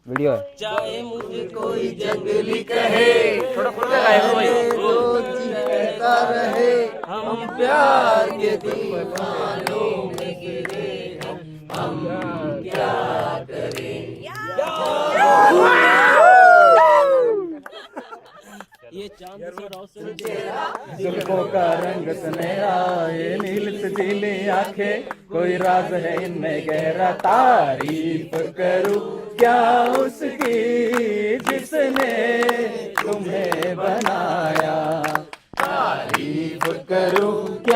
Video है। चाहे मुझे कोई जंगली कहे, थोड़ा खुल के गाएगा भाई। जो जीता रहे, हम प्यार के दीवानों में गिरे, हम क्या करें। ये चांद सा रोशन चेहरा, जुल्फों का रंग सुनहरा, ये नील सजीली आंखें, कोई राज है इनमें गहरा। तारीफ करूं क्या उसकी जिसने तुम्हें बनाया, तारीफ करूं क्या